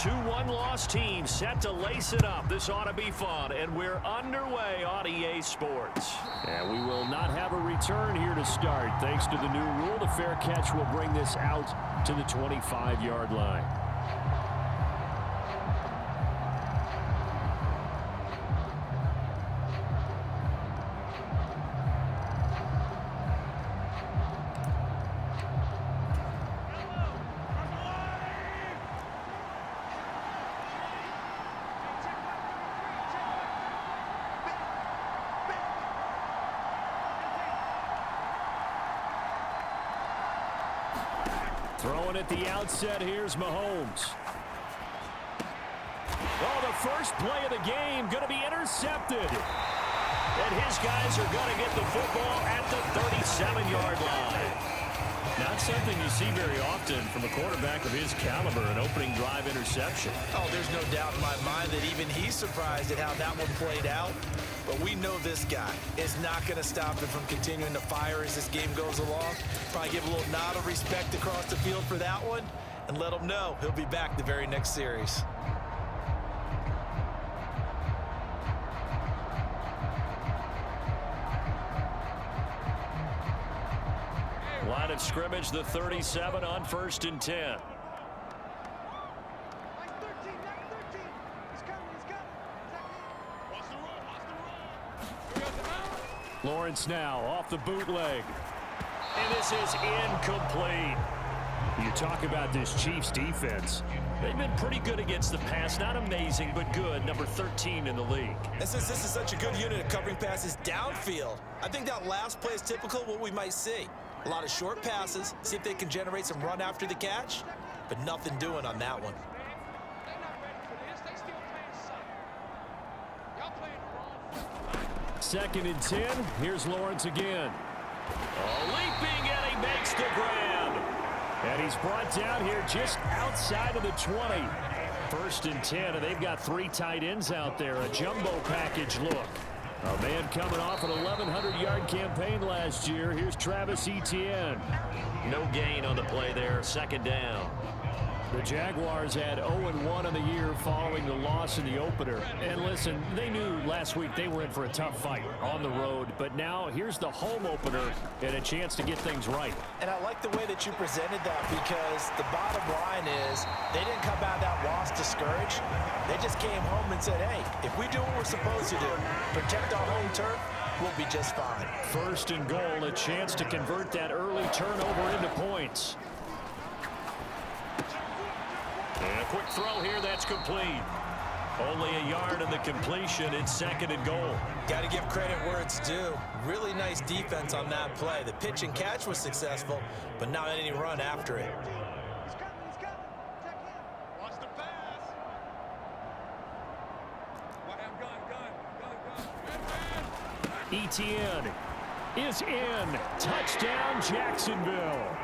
Two one-loss teams set to lace it up. This ought to be fun, and we're underway on EA Sports. And we will not have a return here to start. Thanks to the new rule, the fair catch will bring this out to the 25-yard line. Throwing at the outset, here's Mahomes. Oh, the first play of the game going to be intercepted. And his guys are going to get the football at the 37-yard line. Not something you see very often from a quarterback of his caliber, an opening drive interception. Oh, there's no doubt in my mind that even he's surprised at how that one played out. But we know this guy is not going to stop him from continuing to fire as this game goes along. Probably give a little nod of respect across the field for that one and let him know he'll be back the very next series. Line of scrimmage, the 37 on 1st and 10. Lawrence now off the bootleg. And this is incomplete. You talk about this Chiefs defense. They've been pretty good against the pass. Not amazing, but good. Number 13 in the league. And since this is such a good unit of covering passes downfield, I think that last play is typical of what we might see. A lot of short passes, see if they can generate some run after the catch, but nothing doing on that one. Second and 10. Here's Lawrence again. Oh, leaping, and he makes the grab. And he's brought down here just outside of the 20. 1st and 10, and they've got 3 tight ends out there. A jumbo package look. A man coming off an 1,100-yard campaign last year. Here's Travis Etienne. No gain on the play there. 2nd down. The Jaguars had 0-1 in the year following the loss in the opener. And listen, they knew last week they were in for a tough fight on the road. But now here's the home opener and a chance to get things right. And I like the way that you presented that, because the bottom line is they didn't come out of that loss discouraged. They just came home and said, hey, if we do what we're supposed to do, protect our home turf, we'll be just fine. 1st and goal, a chance to convert that early turnover into points. And a quick throw here, that's complete. Only a yard in the completion. It's 2nd and goal. Got to give credit where it's due. Really nice defense on that play. The pitch and catch was successful, but not any run after it. Watch the pass. Etienne is in. Touchdown, Jacksonville.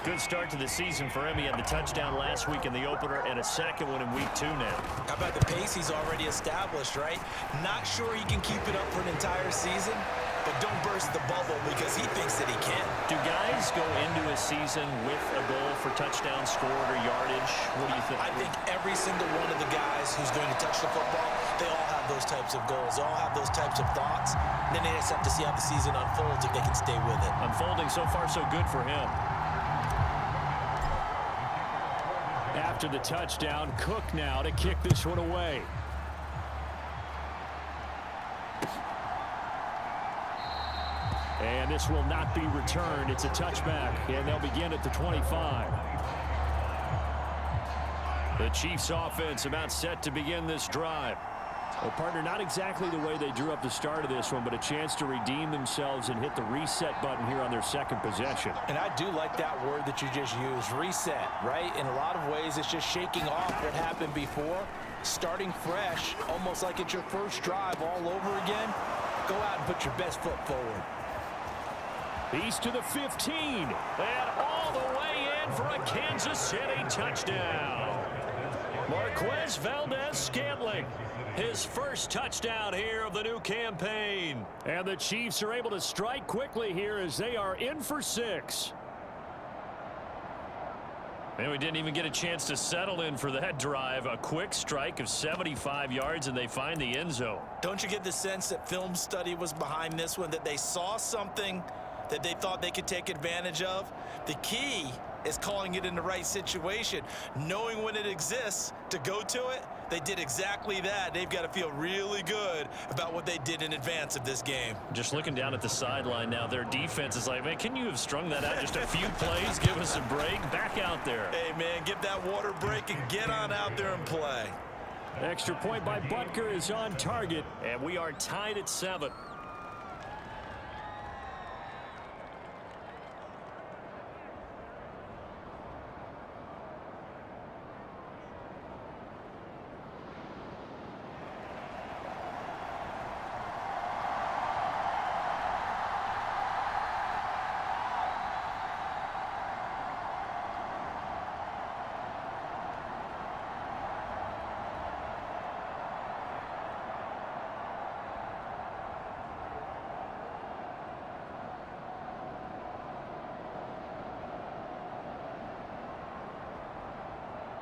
Good start to the season for him. He had the touchdown last week in the opener and a second one in week 2 now. How about the pace he's already established, right? Not sure he can keep it up for an entire season, but don't burst the bubble because he thinks that he can. Do guys go into a season with a goal for touchdown scored or yardage? What do you think? I think every single one of the guys who's going to touch the football, they all have those types of goals. They all have those types of thoughts. And then they just have to see how the season unfolds if they can stay with it. Unfolding so far so good for him. After the touchdown, Cook now to kick this one away. And this will not be returned. It's a touchback, and they'll begin at the 25. The Chiefs offense about set to begin this drive. Well, partner, not exactly the way they drew up the start of this one, but a chance to redeem themselves and hit the reset button here on their second possession. And I do like that word that you just used, reset, right? In a lot of ways, it's just shaking off what happened before, starting fresh, almost like it's your first drive all over again. Go out and put your best foot forward. He's to the 15, and all the way in for a Kansas City touchdown. Marquez Valdez-Scantling, his first touchdown here of the new campaign. And the Chiefs are able to strike quickly here as they are in for 6. And we didn't even get a chance to settle in for that drive. A quick strike of 75 yards, and they find the end zone. Don't you get the sense that film study was behind this one, that they saw something that they thought they could take advantage of? The key is calling it in the right situation, knowing when it exists to go to it. They did exactly that. They've got to feel really good about what they did in advance of this game. Just looking down at the sideline now, their defense is like, man, can you have strung that out just a few plays? Give us a break. Back out there. Hey, man, give that water break and get on out there and play. Extra point by Butker is on target, and we are tied at 7.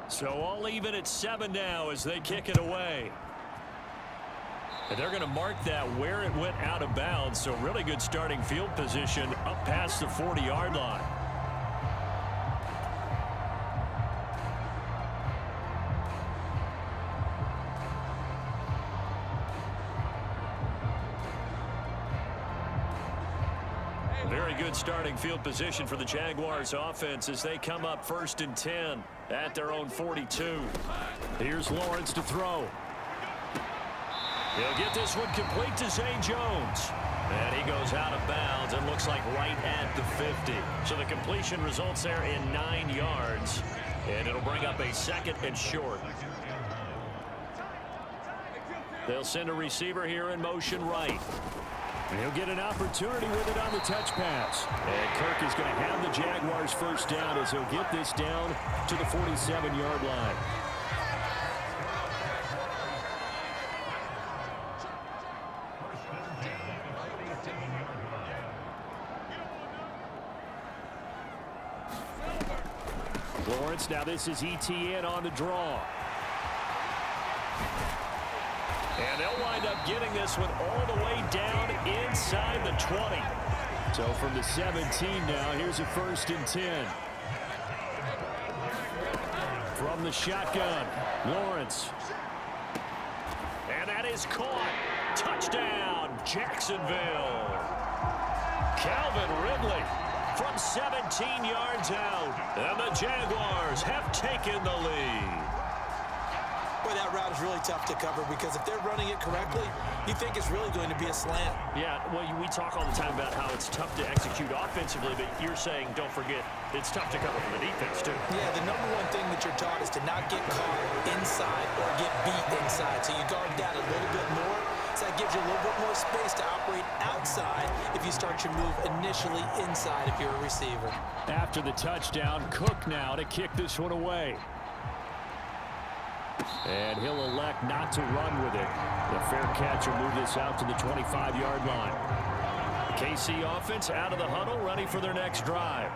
So all even at 7 now as they kick it away. And they're going to mark that where it went out of bounds. So really good starting field position up past the 40-yard line. Very good starting field position for the Jaguars offense as they come up 1st and 10 at their own 42. Here's Lawrence to throw. He'll get this one complete to Zay Jones. And he goes out of bounds and looks like right at the 50. So the completion results there in 9 yards. And it'll bring up a 2nd and short. They'll send a receiver here in motion right. And he'll get an opportunity with it on the touch pass. And Kirk is going to have the Jaguars first down as he'll get this down to the 47-yard line. Lawrence, now this is ETN on the draw. And they'll wind up getting this one all the way down inside the 20. So from the 17 now, here's a 1st and 10. From the shotgun, Lawrence. And that is caught. Touchdown, Jacksonville. Calvin Ridley from 17 yards out. And the Jaguars have taken the lead. Boy, that route is really tough to cover because if they're running it correctly, you think it's really going to be a slant. Yeah, well, we talk all the time about how it's tough to execute offensively, but you're saying, don't forget, it's tough to cover for the defense, too. Yeah, the number one thing that you're taught is to not get caught inside or get beat inside. So you guard that a little bit more. So that gives you a little bit more space to operate outside if you start your move initially inside if you're a receiver. After the touchdown, Cook now to kick this one away. And he'll elect not to run with it. The fair catch will move this out to the 25-yard line. KC offense out of the huddle, ready for their next drive.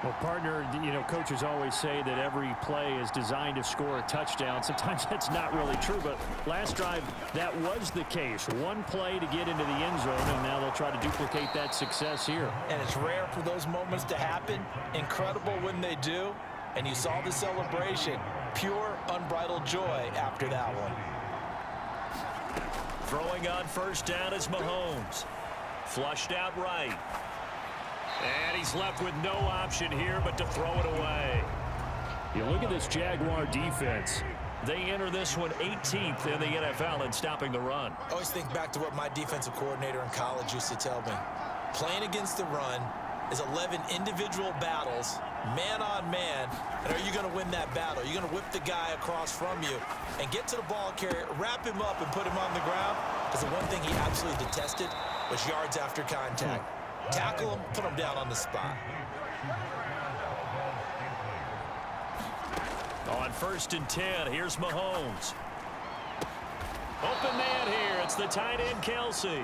Well, partner, you know, coaches always say that every play is designed to score a touchdown. Sometimes that's not really true, but last drive, that was the case. One play to get into the end zone, and now they'll try to duplicate that success here. And it's rare for those moments to happen. Incredible when they do. And you saw the celebration. Pure, unbridled joy after that one. Throwing on first down is Mahomes. Flushed out right. And he's left with no option here but to throw it away. You look at this Jaguar defense. They enter this one 18th in the NFL in stopping the run. I always think back to what my defensive coordinator in college used to tell me. Playing against the run is 11 individual battles, man on man, and are you going to win that battle? Are you going to whip the guy across from you and get to the ball carrier, wrap him up, and put him on the ground? Because the one thing he absolutely detested was yards after contact. Tackle him, put him down on the spot. On 1st and 10, here's Mahomes. Open man here. It's the tight end, Kelsey.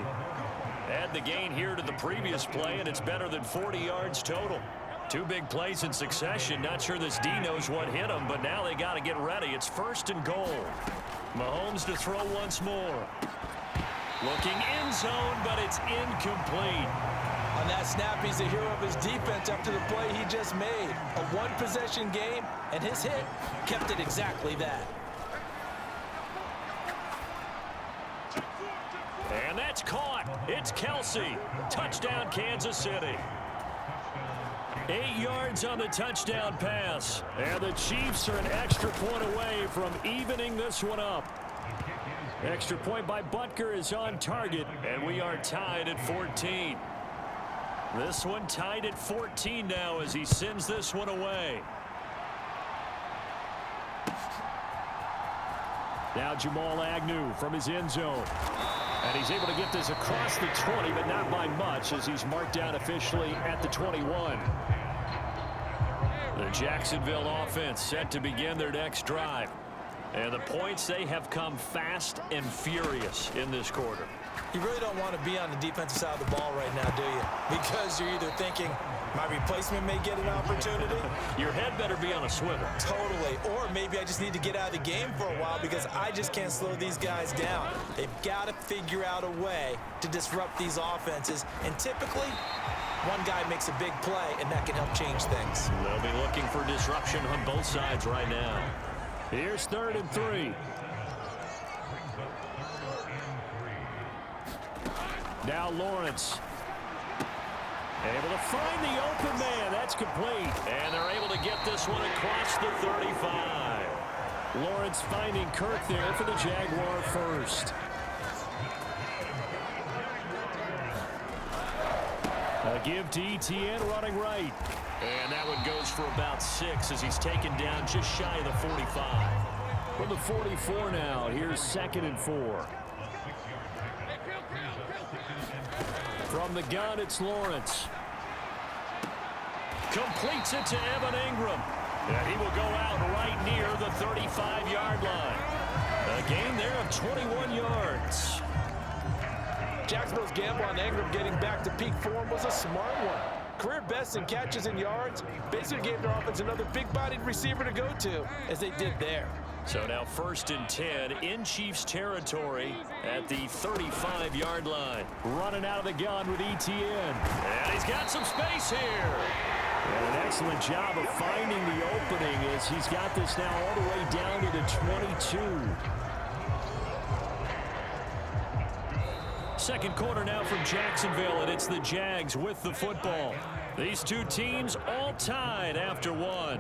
Add the gain here to the previous play, and it's better than 40 yards total. Two big plays in succession. Not sure this D knows what hit him, but now they got to get ready. It's 1st and goal. Mahomes to throw once more. Looking end zone, but it's incomplete. On that snap, he's a hero of his defense after the play he just made. A one-possession game, and his hit kept it exactly that. And that's caught. It's Kelsey. Touchdown, Kansas City. 8 yards on the touchdown pass. And the Chiefs are an extra point away from evening this one up. Extra point by Butker is on target, and we are tied at 14. This one tied at 14 now as he sends this one away. Now Jamal Agnew from his end zone. And he's able to get this across the 20, but not by much as he's marked down officially at the 21. The Jacksonville offense set to begin their next drive. And the points, they have come fast and furious in this quarter. You really don't want to be on the defensive side of the ball right now, do you? Because you're either thinking, my replacement may get an opportunity. Your head better be on a swivel. Totally. Or maybe I just need to get out of the game for a while because I just can't slow these guys down. They've got to figure out a way to disrupt these offenses. And typically, one guy makes a big play, and that can help change things. They'll be looking for disruption on both sides right now. Here's 3rd and 3. Now Lawrence. Able to find the open man. That's complete. And they're able to get this one across the 35. Lawrence finding Kirk there for the Jaguar first. A give to Etienne running right. And that one goes for about 6 as he's taken down just shy of the 45. From the 44 now, here's 2nd and 4. From the gun, it's Lawrence. Completes it to Evan Ingram. And he will go out right near the 35-yard line. A gain there of 21 yards. Jacksonville's gamble on Ingram getting back to peak form was a smart one. Career best in catches and yards. Basically gave their offense another big-bodied receiver to go to, as they did there. So now 1st and 10 in Chiefs territory at the 35-yard line. Running out of the gun with Etienne. And he's got some space here. And an excellent job of finding the opening as he's got this now all the way down to the 22. Second quarter now from Jacksonville, and it's the Jags with the football. These two teams all tied after one.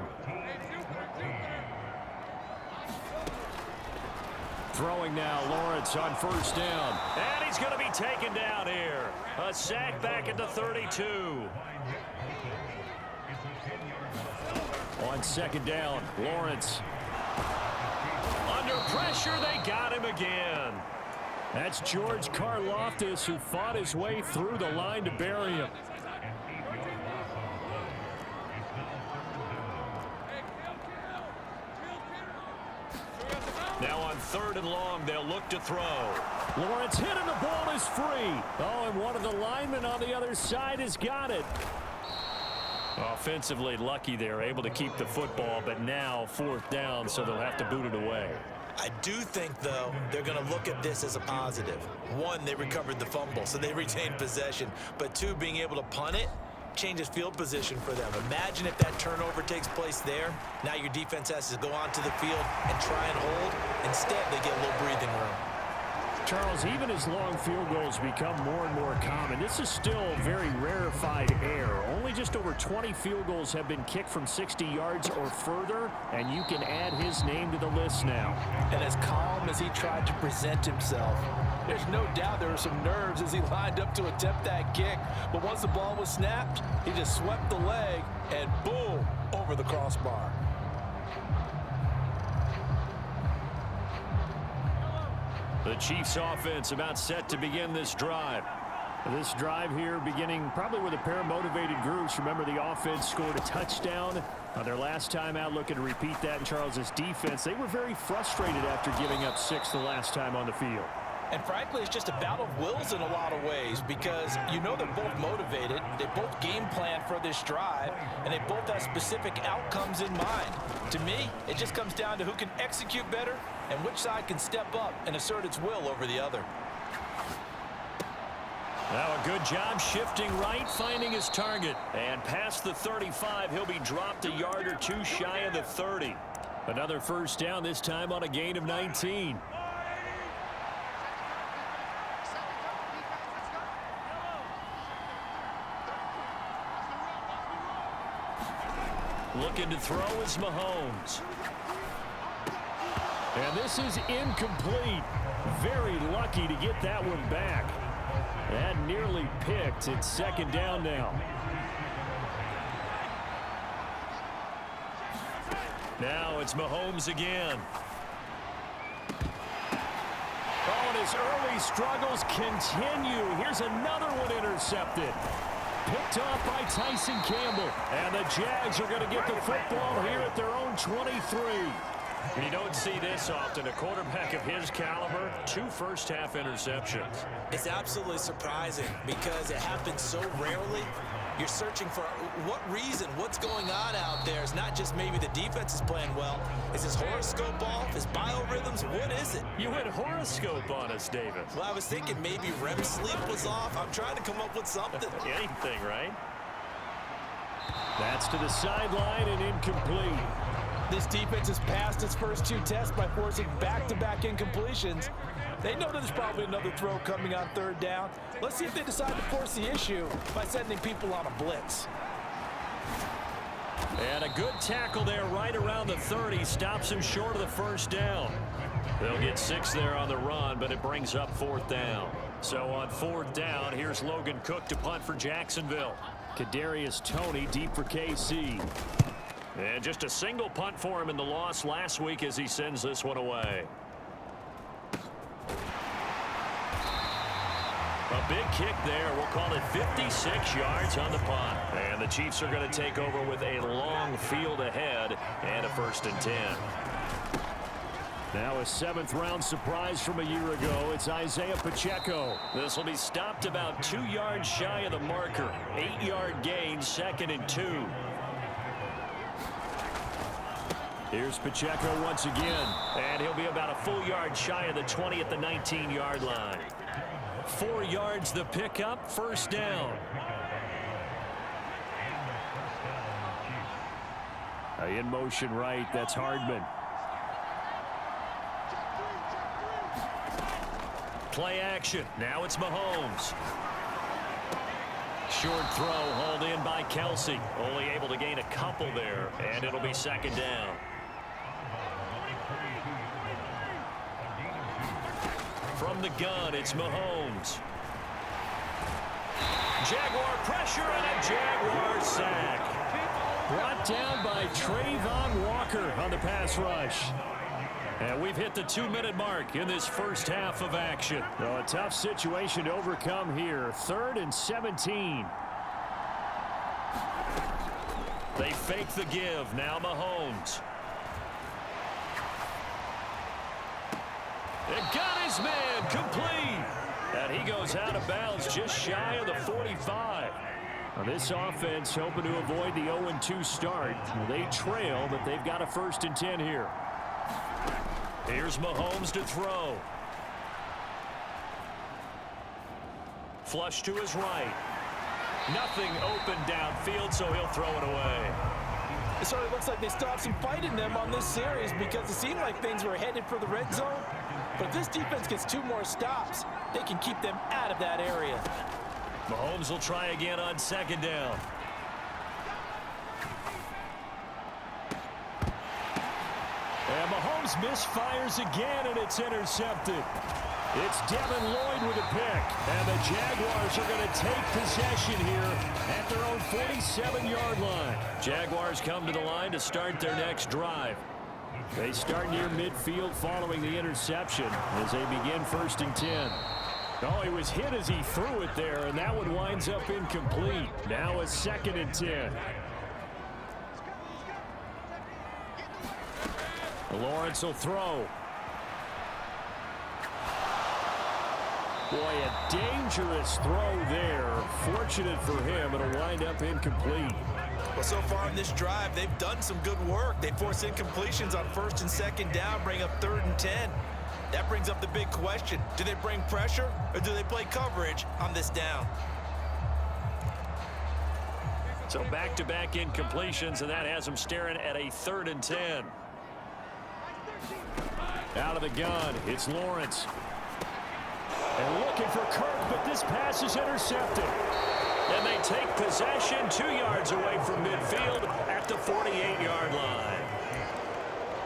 Throwing now, Lawrence on 1st down. And he's going to be taken down here. A sack back at the 32. On 2nd down, Lawrence. Under pressure, they got him again. That's George Karlaftis who fought his way through the line to bury him. Now on 3rd and long, they'll look to throw. Lawrence hit and the ball is free. Oh, and one of the linemen on the other side has got it. Offensively lucky they're able to keep the football, but now 4th down, so they'll have to boot it away. I do think, though, they're going to look at this as a positive. 1, they recovered the fumble, so they retained possession. But 2, being able to punt it changes field position for them. Imagine if that turnover takes place there. Now your defense has to go onto the field and try and hold. Instead, they get a little breathing room. Charles, even as long field goals become more and more common, this is still very rarefied air. Only just over 20 field goals have been kicked from 60 yards or further, and you can add his name to the list now. And as calm as he tried to present himself, there's no doubt there were some nerves as he lined up to attempt that kick. But once the ball was snapped, he just swept the leg and boom, over the crossbar. The Chiefs offense about set to begin this drive. This drive here beginning probably with a pair of motivated groups. Remember, the offense scored a touchdown on their last time out, looking to repeat that in Charles's defense. They were very frustrated after giving up 6 the last time on the field. And frankly, it's just a battle of wills in a lot of ways because you know they're both motivated, they both game plan for this drive, and they both have specific outcomes in mind. To me, it just comes down to who can execute better and which side can step up and assert its will over the other. Now a good job shifting right, finding his target. And past the 35, he'll be dropped a yard or two shy of the 30. Another first down, this time on a gain of 19. Looking to throw is Mahomes. And this is incomplete. Very lucky to get that one back. That nearly picked. It's second down now. Now it's Mahomes again. Oh, and his early struggles continue. Here's another one intercepted. Picked off by Tyson Campbell. And the Jags are going to get the football here at their own 23. You don't see this often. A quarterback of his caliber, 2 first-half interceptions. It's absolutely surprising because it happens so rarely. You're searching for what reason, what's going on out there. It's not just maybe the defense is playing well. Is his horoscope off? His biorhythms? What is it? You went horoscope on us, David. Well, I was thinking maybe REM sleep was off. I'm trying to come up with something. Anything, right? That's to the sideline and incomplete. This defense has passed its first 2 tests by forcing back-to-back incompletions. They know that there's probably another throw coming on 3rd down. Let's see if they decide to force the issue by sending people on a blitz. And a good tackle there right around the 30. Stops him short of the first down. They'll get 6 there on the run, but it brings up 4th down. So on 4th down, here's Logan Cook to punt for Jacksonville. Kadarius Toney deep for KC. And just a single punt for him in the loss last week as he sends this one away. A big kick there. We'll call it 56 yards on the punt. And the Chiefs are going to take over with a long field ahead and a 1st and 10. Now a 7th-round surprise from a year ago. It's Isaiah Pacheco. This will be stopped about 2 yards shy of the marker. 8-yard gain, 2nd and 2. Here's Pacheco once again, and he'll be about a full yard shy of the 20 at the 19-yard line. 4 yards the pickup, 1st down. In motion right, that's Hardman. Play action, now it's Mahomes. Short throw hauled in by Kelsey. Only able to gain a couple there, and it'll be 2nd down. From the gun, it's Mahomes. Jaguar pressure and a Jaguar sack. Brought down by Trayvon Walker on the pass rush. And we've hit the 2-minute mark in this first half of action. So a tough situation to overcome here. 3rd and 17. They fake the give. Now Mahomes. It got his man complete. And he goes out of bounds just shy of the 45. Now this offense hoping to avoid the 0-2 start. They trail, but they've got a 1st and 10 here. Here's Mahomes to throw. Flush to his right. Nothing open downfield, so he'll throw it away. It sort of looks like they stopped some fight in them on this series because it seemed like things were headed for the red zone. But if this defense gets 2 more stops, they can keep them out of that area. Mahomes will try again on 2nd down. And Mahomes misfires again, and it's intercepted. It's Devin Lloyd with a pick. And the Jaguars are going to take possession here at their own 47-yard line. Jaguars come to the line to start their next drive. They start near midfield following the interception as they begin 1st and 10. Oh, he was hit as he threw it there, and that one winds up incomplete. Now a 2nd and 10. Lawrence will throw. Boy, a dangerous throw there. Fortunate for him, it'll wind up incomplete. Well, so far in this drive, they've done some good work. They force incompletions on 1st and 2nd down, bring up 3rd and 10. That brings up the big question. Do they bring pressure or do they play coverage on this down? So back-to-back incompletions, and that has them staring at a 3rd and 10. Out of the gun, it's Lawrence. And looking for Kirk, but this pass is intercepted. And they take possession 2 yards away from midfield at the 48-yard line.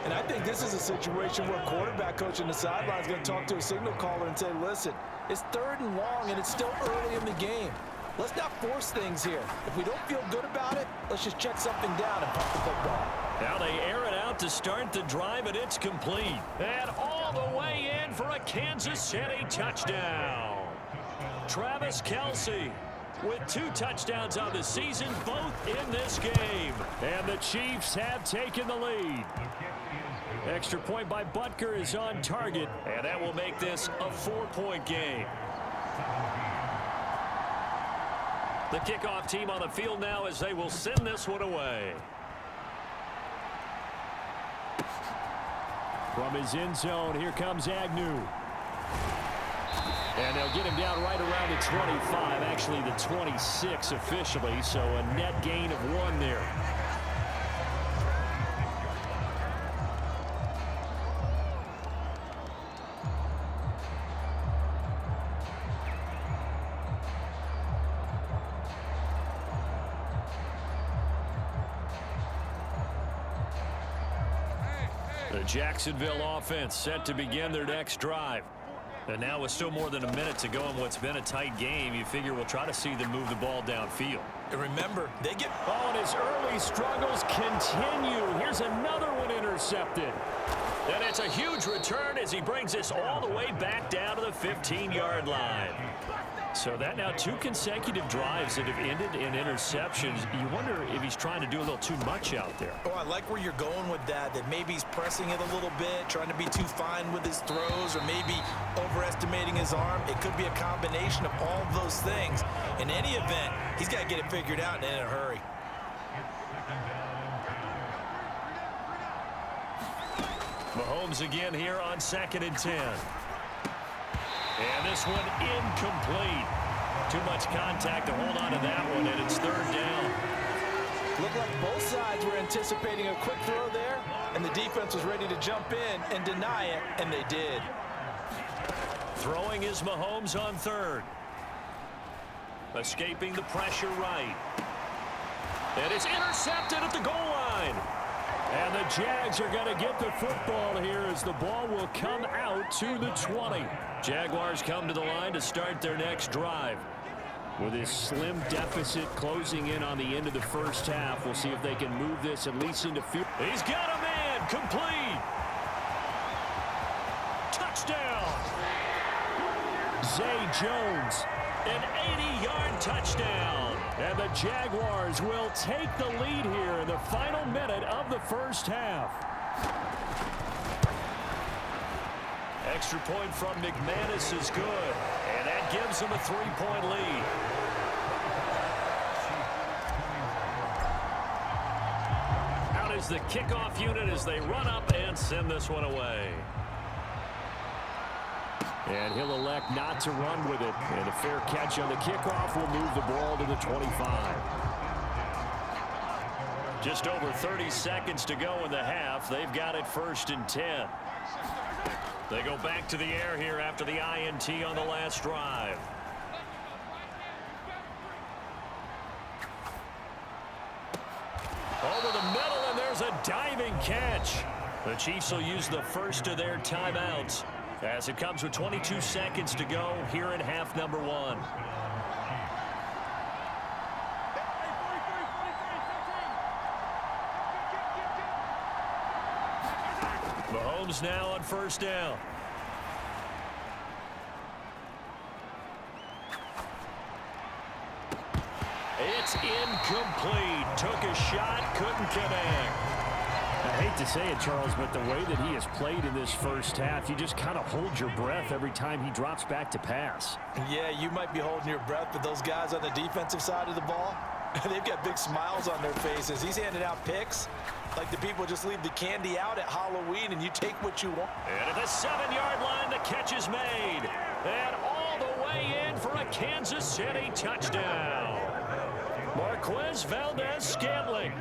And I think this is a situation where quarterback coach on the sideline is going to talk to a signal caller and say, listen, it's 3rd and long and it's still early in the game. Let's not force things here. If we don't feel good about it, let's just check something down and pump the football. Now they air it out to start the drive, and it's complete. And all the way in for a Kansas City touchdown. Travis Kelce with 2 touchdowns on the season, both in this game. And the Chiefs have taken the lead. Extra point by Butker is on target, and that will make this a 4-point game. The kickoff team on the field now as they will send this one away. From his end zone, here comes Agnew. And they'll get him down right around the 25, actually the 26 officially, so a net gain of 1 there. The Jacksonville offense set to begin their next drive. And now with still more than a minute to go in what's been a tight game, you figure we'll try to see them move the ball downfield. And remember, they get... Oh, and his early struggles continue. Here's another one intercepted. And it's a huge return as he brings this all the way back down to the 15-yard line. So that now 2 consecutive drives that have ended in interceptions. You wonder if he's trying to do a little too much out there. Oh, I like where you're going with that maybe he's pressing it a little bit, trying to be too fine with his throws, or maybe overestimating his arm. It could be a combination of all of those things. In any event, he's got to get it figured out and in a hurry. Mahomes again here on 2nd and 10. And this one incomplete. Too much contact to hold on to that one, and it's 3rd down. Looked like both sides were anticipating a quick throw there, and the defense was ready to jump in and deny it, and they did. Throwing is Mahomes on 3rd. Escaping the pressure right. And it's intercepted at the goal line. And the Jags are going to get the football here as the ball will come out to the 20. Jaguars come to the line to start their next drive. With this slim deficit closing in on the end of the first half, we'll see if they can move this at least into field. He's got a man, complete. Touchdown. Zay Jones, an 80-yard touchdown. And the Jaguars will take the lead here in the final minute of the first half. Extra point from McManus is good, and that gives them a 3-point lead. Out is the kickoff unit as they run up and send this one away. And he'll elect not to run with it. And a fair catch on the kickoff will move the ball to the 25. Just over 30 seconds to go in the half. They've got it 1st and 10. They go back to the air here after the INT on the last drive. Over the middle, and there's a diving catch. The Chiefs will use the first of their timeouts as it comes with 22 seconds to go here in half number 1. Mahomes now on 1st down. It's incomplete. Took a shot, couldn't connect. I hate to say it, Charles, but the way that he has played in this first half, you just kind of hold your breath every time he drops back to pass. Yeah, you might be holding your breath, but those guys on the defensive side of the ball, they've got big smiles on their faces. He's handing out picks like the people just leave the candy out at Halloween and you take what you want. And at the 7-yard line, the catch is made. And all the way in for a Kansas City touchdown. Marquez Valdez-Scantling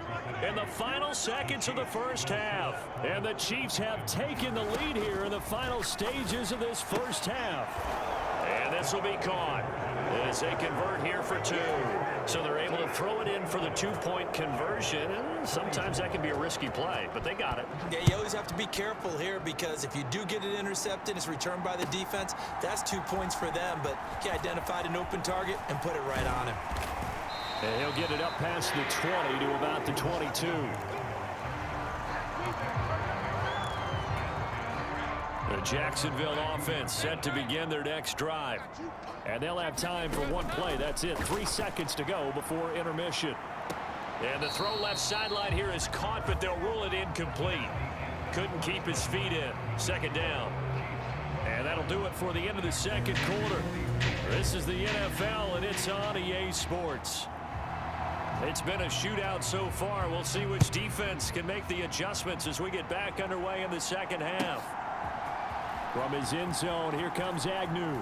in the final seconds of the first half. And the Chiefs have taken the lead here in the final stages of this first half. And this will be caught as they convert here for 2. So they're able to throw it in for the 2-point conversion. And sometimes that can be a risky play, but they got it. Yeah, you always have to be careful here because if you do get it intercepted, it's returned by the defense. That's 2 points for them, but he identified an open target and put it right on him. And he'll get it up past the 20 to about the 22. The Jacksonville offense set to begin their next drive. And they'll have time for one play. That's it. 3 seconds to go before intermission. And the throw left sideline here is caught, but they'll rule it incomplete. Couldn't keep his feet in. Second down. And that'll do it for the end of the second quarter. This is the NFL, and it's on EA Sports. It's been a shootout so far. We'll see which defense can make the adjustments as we get back underway in the second half. From his end zone, here comes Agnew.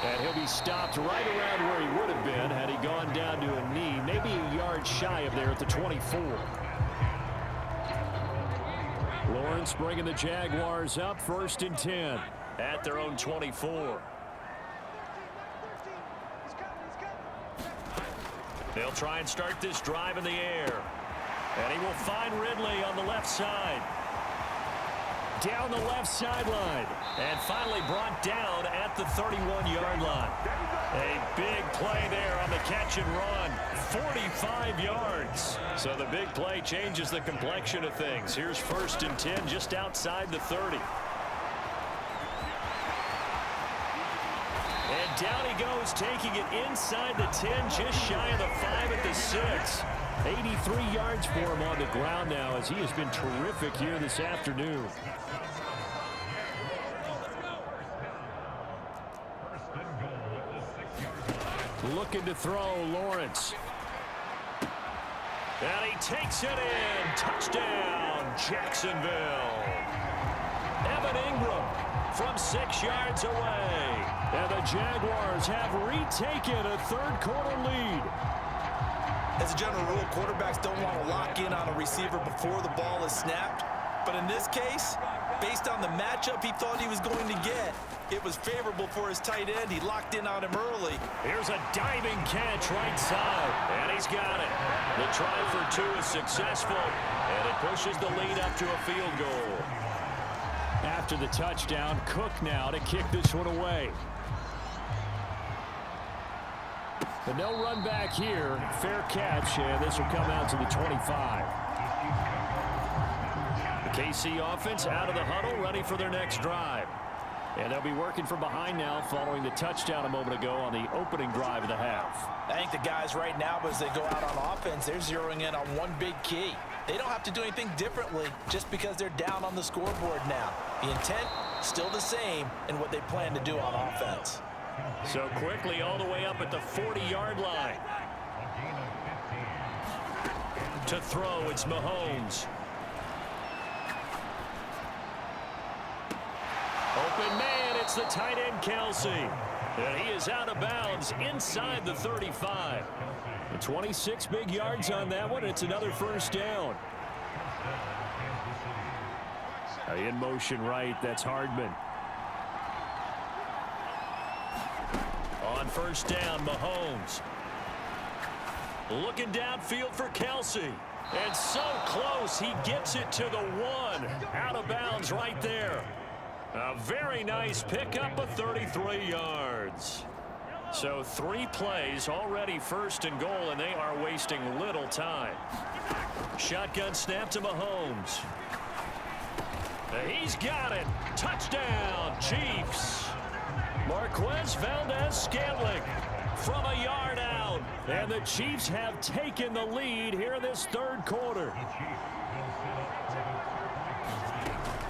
And he'll be stopped right around where he would have been had he gone down to a knee, maybe a yard shy of there at the 24. Lawrence bringing the Jaguars up 1st and 10 at their own 24. They'll try and start this drive in the air. And he will find Ridley on the left side. Down the left sideline. And finally brought down at the 31-yard line. A big play there on the catch and run. 45 yards. So the big play changes the complexion of things. Here's 1st and 10 just outside the 30. And down he goes, taking it inside the 10, just shy of the 5 at the 6. 83 yards for him on the ground now as he has been terrific here this afternoon. Looking to throw, Lawrence. And he takes it in. Touchdown, Jacksonville. Evan Ingram from 6 yards away. And the Jaguars have retaken a third-quarter lead. As a general rule, quarterbacks don't want to lock in on a receiver before the ball is snapped. But in this case, based on the matchup he thought he was going to get, it was favorable for his tight end. He locked in on him early. Here's a diving catch right side. And he's got it. The try for 2 is successful. And it pushes the lead up to a field goal. After the touchdown, Cook now to kick this one away. But no run back here. Fair catch, and this will come out to the 25. The KC offense out of the huddle, ready for their next drive. And they'll be working from behind now following the touchdown a moment ago on the opening drive of the half. I think the guys right now, as they go out on offense, they're zeroing in on one big key. They don't have to do anything differently just because they're down on the scoreboard now. The intent, still the same in what they plan to do on offense. So quickly all the way up at the 40-yard line. To throw, it's Mahomes. Open man, it's the tight end, Kelsey. And he is out of bounds inside the 35. The 26 big yards on that one. It's another first down. In motion right, that's Hardman. On first down, Mahomes. Looking downfield for Kelsey. And so close, he gets it to the 1. Out of bounds right there. A very nice pickup of 33 yards. So 3 plays, already 1st and goal, and they are wasting little time. Shotgun snap to Mahomes. He's got it. Touchdown, Chiefs. Marquez Valdez-Scantling from a yard out. And the Chiefs have taken the lead here in this third quarter.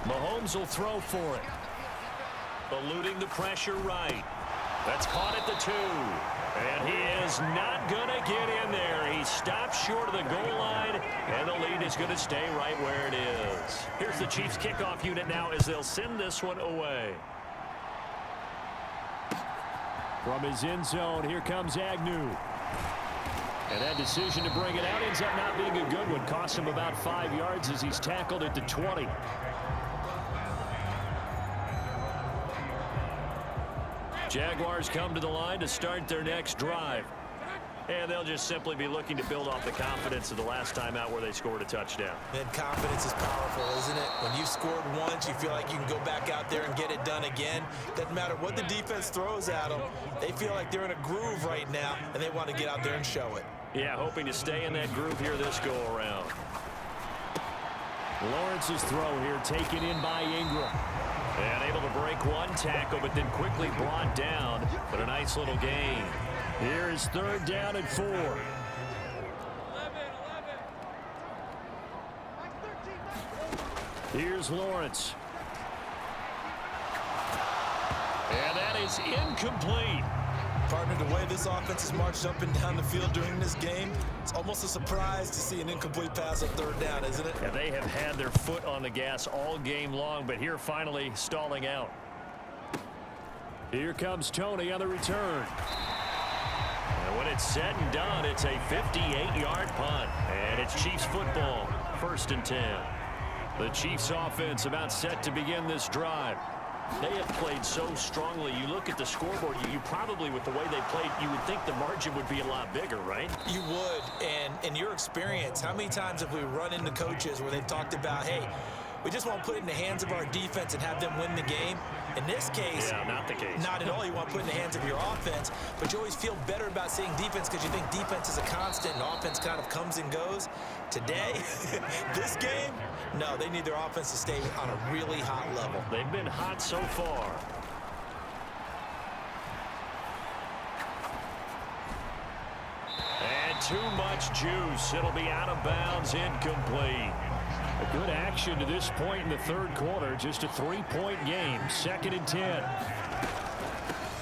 Mahomes will throw for it. Eluding the pressure right. That's caught at the 2. And he is not going to get in there. He stops short of the goal line, and the lead is going to stay right where it is. Here's the Chiefs kickoff unit now as they'll send this one away. From his end zone, here comes Agnew. And that decision to bring it out ends up not being a good one. Cost him about 5 yards as he's tackled at the 20. Jaguars come to the line to start their next drive. And they'll just simply be looking to build off the confidence of the last time out where they scored a touchdown. And confidence is powerful, isn't it? When you've scored once, you feel like you can go back out there and get it done again. Doesn't matter what the defense throws at them. They feel like they're in a groove right now, and they want to get out there and show it. Yeah, hoping to stay in that groove here this go-around. Lawrence's throw here taken in by Ingram. And able to break one tackle, but then quickly brought down. But a nice little gain. Here is 3rd down and 4. Here's Lawrence. And that is incomplete. Partner, the way this offense has marched up and down the field during this game, it's almost a surprise to see an incomplete pass on 3rd down, isn't it? Yeah, they have had their foot on the gas all game long, but here finally stalling out. Here comes Tony on the return. And when it's said and done, it's a 58-yard punt. And it's Chiefs football, 1st and 10. The Chiefs offense about set to begin this drive. They have played so strongly. You look at the scoreboard, you probably, with the way they played, you would think the margin would be a lot bigger, right? You would. And in your experience, how many times have we run into coaches where they've talked about, hey, we just want to put it in the hands of our defense and have them win the game? In this case, yeah, not the case. Not at all. You want to put it in the hands of your offense, but you always feel better about saying defense because you think defense is a constant and offense kind of comes and goes. Today, this game, no, they need their offense to stay on a really hot level. They've been hot so far. And too much juice. It'll be out of bounds, incomplete. A good action to this point in the third quarter. Just a 3-point game. 2nd and 10.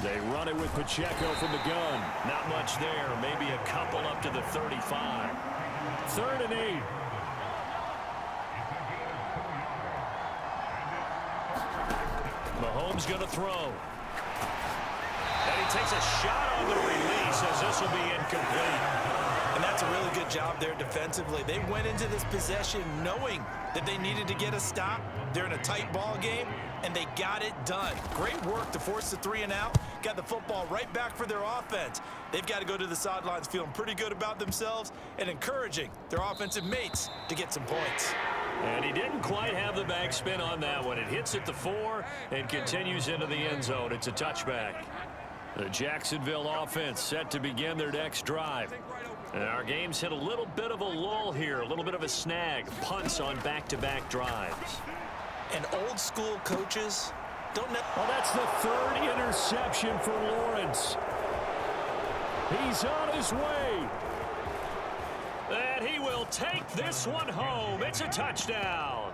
They run it with Pacheco from the gun. Not much there. Maybe a couple up to the 35. 3rd and 8. Mahomes going to throw. And he takes a shot on the release as this will be incomplete. And that's a really good job there defensively. They went into this possession knowing that they needed to get a stop. They're in a tight ball game, and they got it done. Great work to force the 3 and out. Got the football right back for their offense. They've got to go to the sidelines feeling pretty good about themselves and encouraging their offensive mates to get some points. And he didn't quite have the backspin on that one. It hits at the 4 and continues into the end zone. It's a touchback. The Jacksonville offense set to begin their next drive. And our game's hit a little bit of a lull here, a little bit of a snag. Punts on back-to-back drives. And old school coaches don't know. Well, that's the 3rd interception for Lawrence. He's on his way. And he will take this one home. It's a touchdown.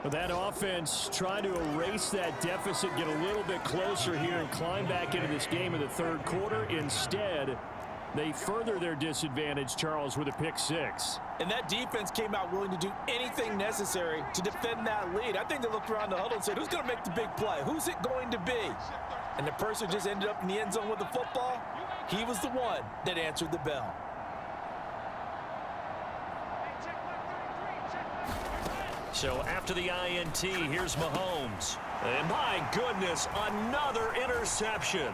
That offense trying to erase that deficit, get a little bit closer here and climb back into this game in the third quarter. Instead, they further their disadvantage, Charles, with a pick 6. And that defense came out willing to do anything necessary to defend that lead. I think they looked around the huddle and said, who's going to make the big play? Who's it going to be? And the person just ended up in the end zone with the football. He was the one that answered the bell. So after the INT, here's Mahomes. And my goodness, another interception.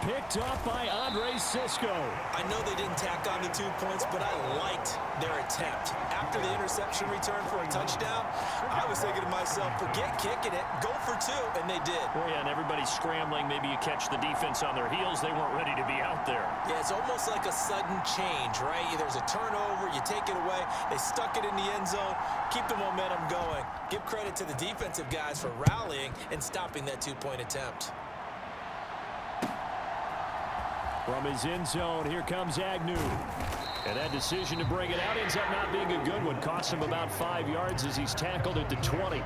Picked up by Andre Cisco. I know they didn't tack on the 2 points, but I liked their attempt. After the interception return for a touchdown, I was thinking to myself, forget kicking it, go for 2, and they did. Well, yeah, and everybody's scrambling. Maybe you catch the defense on their heels. They weren't ready to be out there. Yeah, it's almost like a sudden change, right? There's a turnover, you take it away. They stuck it in the end zone. Keep the momentum going. Give credit to the defensive guys for rallying and stopping that 2-point attempt. From his end zone, here comes Agnew. And that decision to bring it out ends up not being a good one. Costs him about 5 yards as he's tackled at the 20.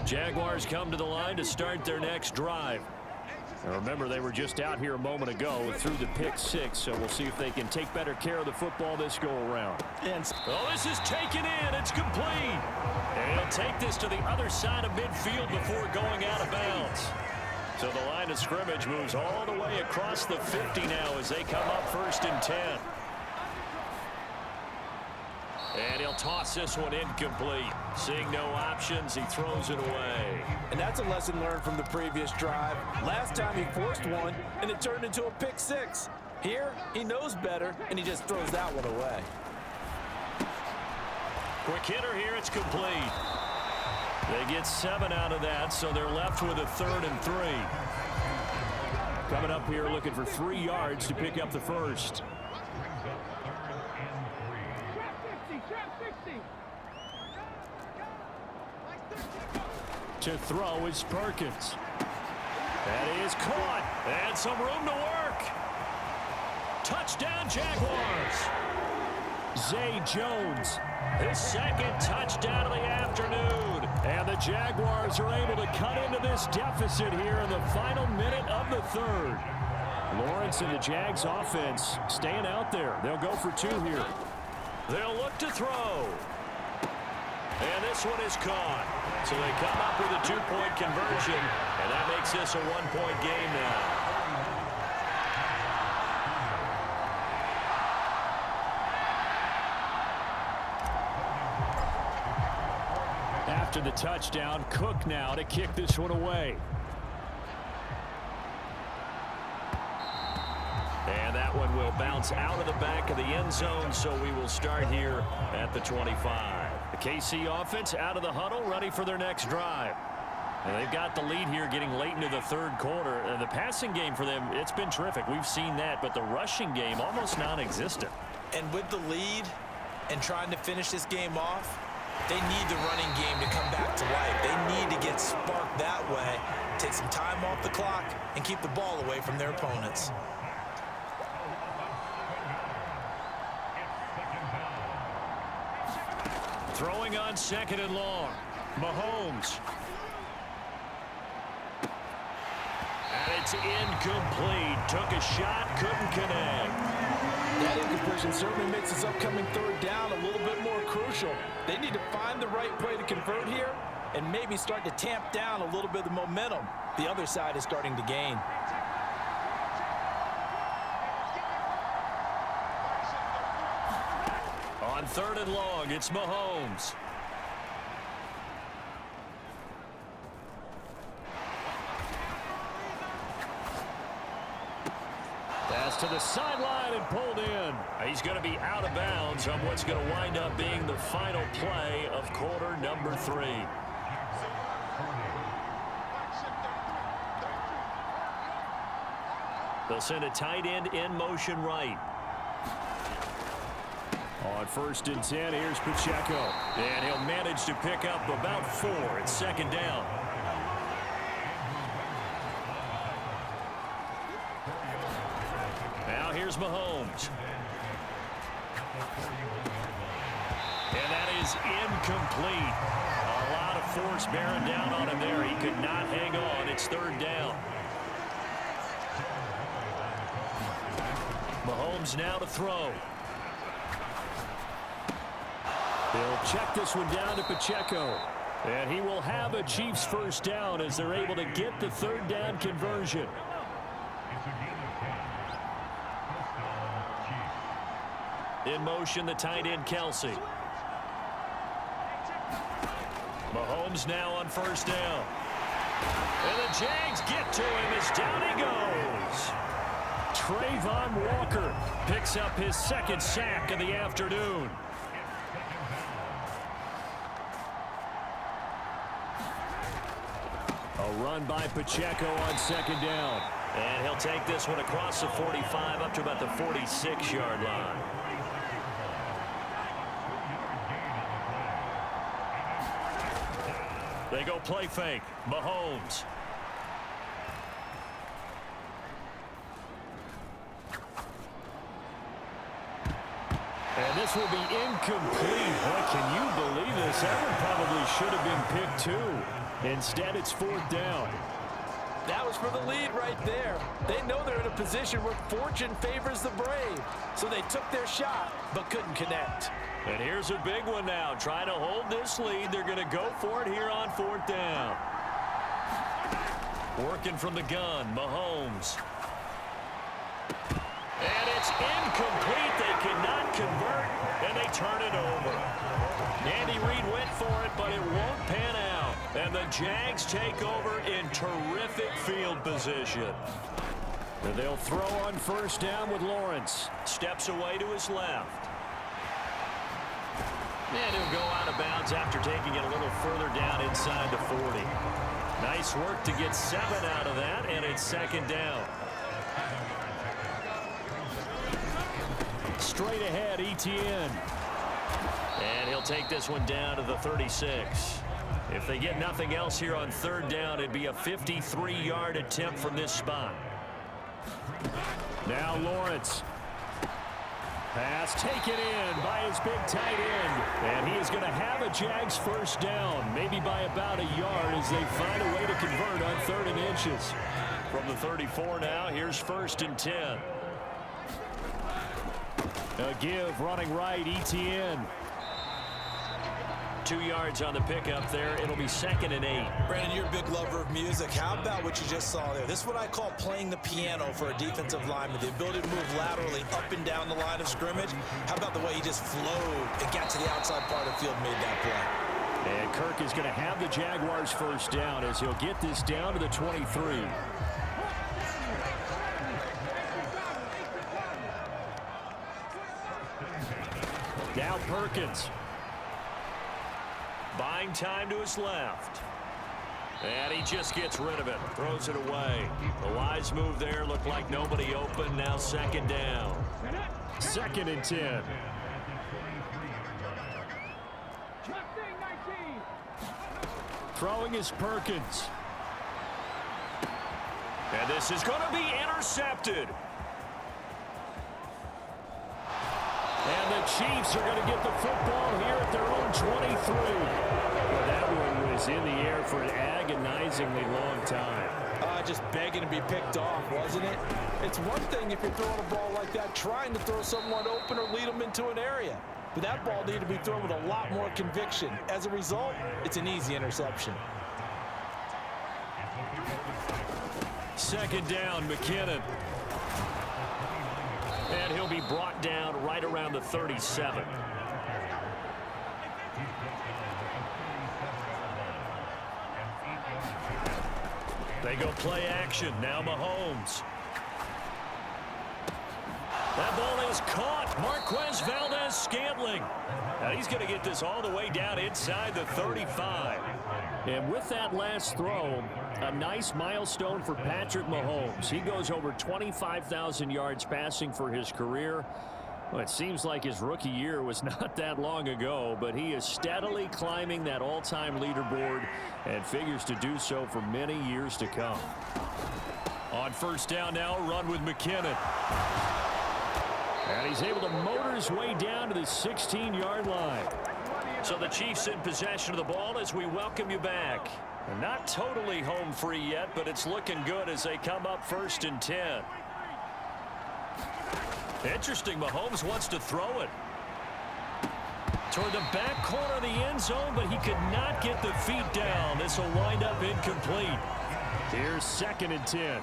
Jaguars come to the line to start their next drive. Now remember, they were just out here a moment ago through the pick 6, so we'll see if they can take better care of the football this go-around. Oh, this is taken in. It's complete. And he'll take this to the other side of midfield before going out of bounds. So the line of scrimmage moves all the way across the 50 now as they come up 1st and 10. And he'll toss this one incomplete. Seeing no options, he throws it away. And that's a lesson learned from the previous drive. Last time he forced one, and it turned into a pick 6. Here, he knows better, and he just throws that one away. Quick hitter here, it's complete. They get 7 out of that, so they're left with a 3rd and 3. Coming up here looking for 3 yards to pick up the first. To throw is Perkins. That is caught. And some room to work. Touchdown, Jaguars. Zay Jones, his 2nd touchdown of the afternoon. And the Jaguars are able to cut into this deficit here in the final minute of the 3rd. Lawrence and the Jags offense staying out there. They'll go for 2 here. They'll look to throw. And this one is caught. So they come up with a 2-point conversion, and that makes this a 1-point game now. After the touchdown, Cook now to kick this one away. And that one will bounce out of the back of the end zone, so we will start here at the 25. The KC offense out of the huddle, ready for their next drive. And they've got the lead here getting late into the 3rd quarter. And the passing game for them, it's been terrific. We've seen that, but the rushing game almost non-existent. And with the lead and trying to finish this game off, they need the running game to come back to life. They need to get sparked that way, take some time off the clock, and keep the ball away from their opponents. Throwing on 2nd and long. Mahomes. And it's incomplete. Took a shot, couldn't connect. That incompletion certainly makes this upcoming 3rd down a little bit more crucial. They need to find the right play to convert here and maybe start to tamp down a little bit of the momentum the other side is starting to gain. On 3rd and long, it's Mahomes. Pass to the sideline and pulled in. He's going to be out of bounds on what's going to wind up being the final play of quarter number 3. They'll send a tight end in motion right. On 1st and 10, here's Pacheco. And he'll manage to pick up about 4. It's 2nd down. Now here's Mahomes. And that is incomplete. A lot of force bearing down on him there. He could not hang on. It's 3rd down. Mahomes now to throw. They'll check this one down to Pacheco. And he will have a Chiefs 1st down as they're able to get the 3rd down conversion. In motion, the tight end, Kelsey. Mahomes now on 1st down. And the Jags get to him as down he goes. Trayvon Walker picks up his 2nd sack of the afternoon. A run by Pacheco on 2nd down. And he'll take this one across the 45 up to about the 46-yard line. They go play fake. Mahomes. And this will be incomplete. Boy, can you believe this? That one probably should have been picked too. Instead, it's 4th down. That was for the lead right there. They know they're in a position where fortune favors the brave. So they took their shot, but couldn't connect. And here's a big one now. Trying to hold this lead. They're going to go for it here on 4th down. Working from the gun, Mahomes. And it's incomplete. They cannot convert, and they turn it over. Andy Reid went for it, but it won't pan out. And the Jags take over in terrific field position. And they'll throw on 1st down with Lawrence. Steps away to his left. And he'll go out of bounds after taking it a little further down inside the 40. Nice work to get 7 out of that, and it's 2nd down. Straight ahead, Etienne. And he'll take this one down to the 36. If they get nothing else here on 3rd down, it'd be a 53-yard attempt from this spot. Now Lawrence. Pass taken in by his big tight end. And he is going to have a Jags 1st down, maybe by about a yard as they find a way to convert on 3rd and inches. From the 34 now, here's 1st and 10. A give running right, Etienne. 2 yards on the pickup there. It'll be 2nd and 8. Brandon, you're a big lover of music. How about what you just saw there? This is what I call playing the piano for a defensive lineman. The ability to move laterally up and down the line of scrimmage. How about the way he just flowed and got to the outside part of the field and made that play? And Kirk is going to have the Jaguars 1st down as he'll get this down to the 23. Now Perkins. Buying time to his left. And he just gets rid of it. Throws it away. The wise move there. Looked like nobody open. Now 2nd down. 2nd and 10. Throwing is Perkins. And this is going to be intercepted. And the Chiefs are going to get the football here at their own 23. Well, that one was in the air for an agonizingly long time. Just begging to be picked off, wasn't it? It's one thing if you're throwing a ball like that, trying to throw someone open or lead them into an area. But that ball needed to be thrown with a lot more conviction. As a result, it's an easy interception. 2nd down, McKinnon. And he'll be brought down right around the 37. They go play action. Now Mahomes. That ball is caught. Marquez Valdez-Scantling. Now he's going to get this all the way down inside the 35. And with that last throw, a nice milestone for Patrick Mahomes. He goes over 25,000 yards passing for his career. Well, it seems like his rookie year was not that long ago, but he is steadily climbing that all-time leaderboard and figures to do so for many years to come. On 1st down now, run with McKinnon. And he's able to motor his way down to the 16-yard line. So the Chiefs in possession of the ball as we welcome you back. And not totally home free yet, but it's looking good as they come up 1st and 10. Interesting, Mahomes wants to throw it toward the back corner of the end zone, but he could not get the feet down. This will wind up incomplete. Here's 2nd and 10.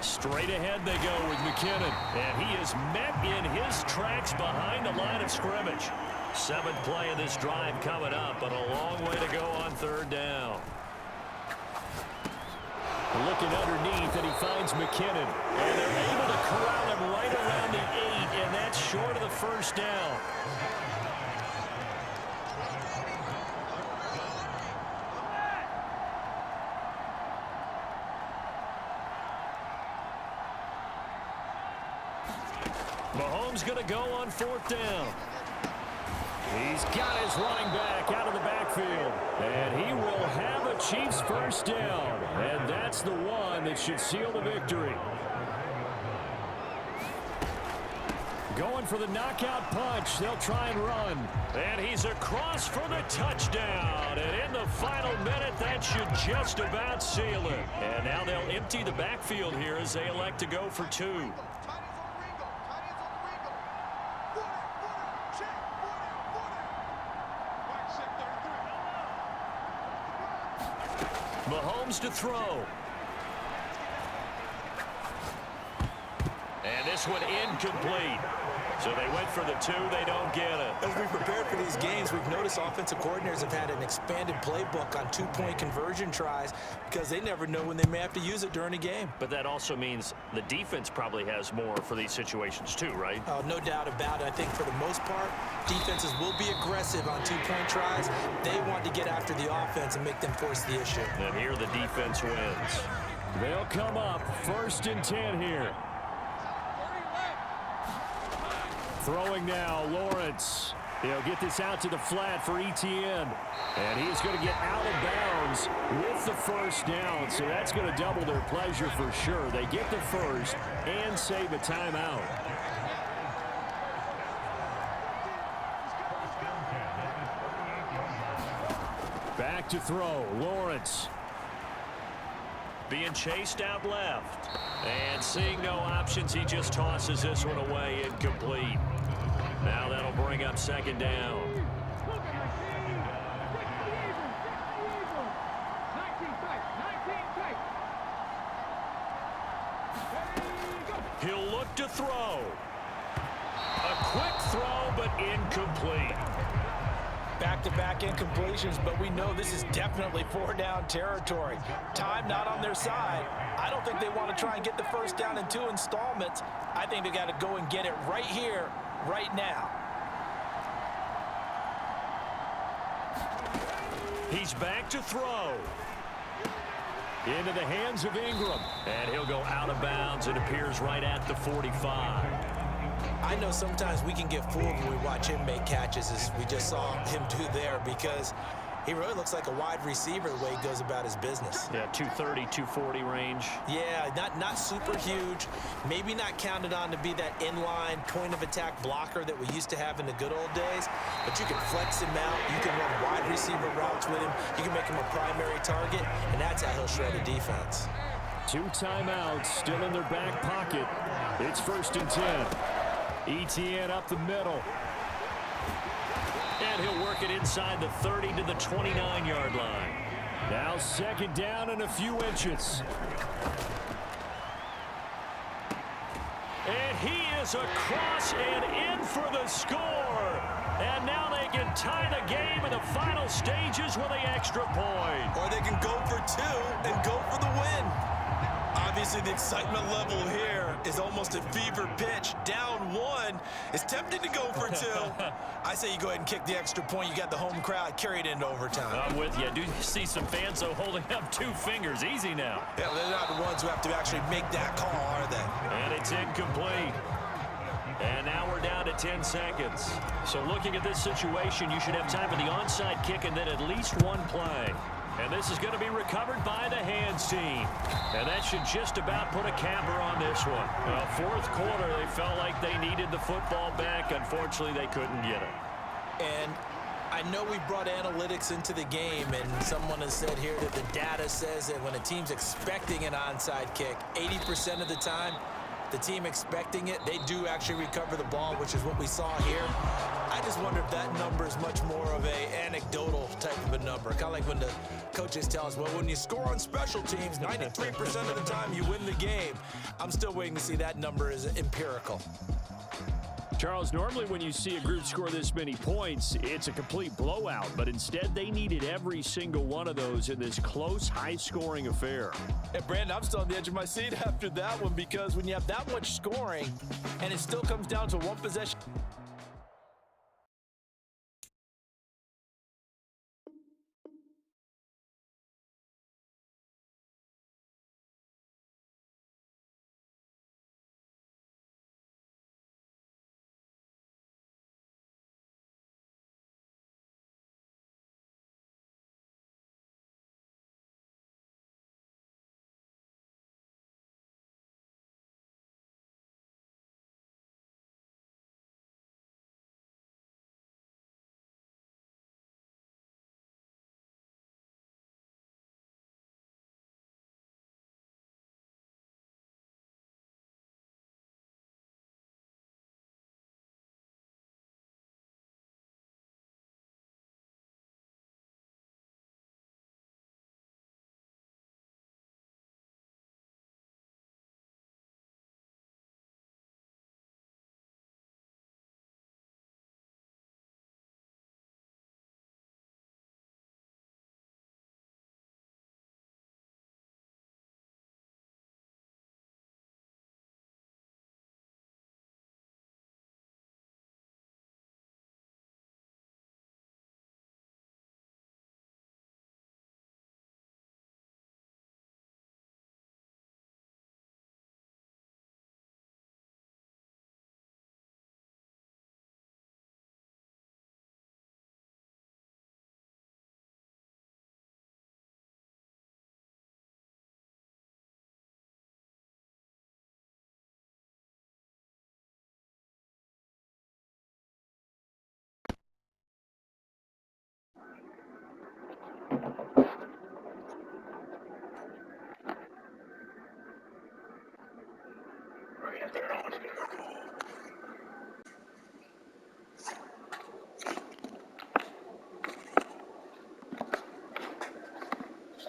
Straight ahead they go with McKinnon, and he is met in his tracks behind the line of scrimmage. 7th play of this drive coming up, but a long way to go on 3rd down. Looking underneath, and he finds McKinnon. And they're able to corral him right around the 8, and that's short of the 1st down. Mahomes going to go on 4th down. He's got his running back out of the backfield. And he will have a Chiefs first down. And that's the one that should seal the victory. Going for the knockout punch. They'll try and run. And he's across for the touchdown. And in the final minute, that should just about seal it. And now they'll empty the backfield here as they elect to go for two. Mahomes to throw. And this one incomplete. So they went for the two. They don't get it. As we prepared for these games, we've noticed offensive coordinators have had an expanded playbook on two-point conversion tries because they never know when they may have to use it during a game. But that also means the defense probably has more for these situations too, right? No doubt about it. I think for the most part, defenses will be aggressive on two-point tries. They want to get after the offense and make them force the issue. And here the defense wins. They'll come up 1st and 10 here. Throwing now, Lawrence. He'll get this out to the flat for Etienne. And he's going to get out of bounds with the first down. So that's going to double their pleasure for sure. They get the first and save a timeout. Back to throw, Lawrence. Being chased out left. And seeing no options, he just tosses this one away, incomplete. Now that'll bring up 2nd down. He'll look to throw. A quick throw, but incomplete. Back-to-back incompletions, but we know this is definitely 4-down territory. Time not on their side. I don't think they want to try and get the first down in 2 installments. I think they got to go and get it right here, right now. He's back to throw. Into the hands of Ingram. And he'll go out of bounds. It appears right at the 45. I know sometimes we can get fooled when we watch him make catches, as we just saw him do there, because he really looks like a wide receiver the way he goes about his business. Yeah, 230, 240 range. Yeah, not super huge. Maybe not counted on to be that inline point-of-attack blocker that we used to have in the good old days, but you can flex him out. You can run wide receiver routes with him. You can make him a primary target, and that's how he'll shred a defense. 2 timeouts still in their back pocket. It's 1st and 10. Etienne up the middle. And he'll work it inside the 30 to the 29-yard line. Now 2nd down and a few inches. And he is across and in for the score. And now they can tie the game in the final stages with the extra point. Or they can go for 2 and go for the win. Obviously, the excitement level here is almost a fever pitch. Down 1. It's tempting to go for 2. I say you go ahead and kick the extra point. You got the home crowd. Carry it into overtime. I'm with you. I do see some fans, though, holding up 2 fingers. Easy now. Yeah, they're not the ones who have to actually make that call, are they? And it's incomplete. And now we're down to 10 seconds. So looking at this situation, you should have time for the onside kick and then at least 1 play. And this is going to be recovered by the hands team. And that should just about put a capper on this one. Well, 4th quarter, they felt like they needed the football back. Unfortunately, they couldn't get it. And I know we brought analytics into the game, and someone has said here that the data says that when a team's expecting an onside kick, 80% of the time, the team expecting it, they do actually recover the ball, which is what we saw here. I just wonder if that number is much more of a anecdotal type of a number. Kind of like when the coaches tell us, well, when you score on special teams, 93% of the time you win the game. I'm still waiting to see that number is empirical. Charles, normally when you see a group score this many points, it's a complete blowout. But instead, they needed every single one of those in this close, high-scoring affair. And Brandon, I'm still on the edge of my seat after that one, because when you have that much scoring and it still comes down to 1 possession.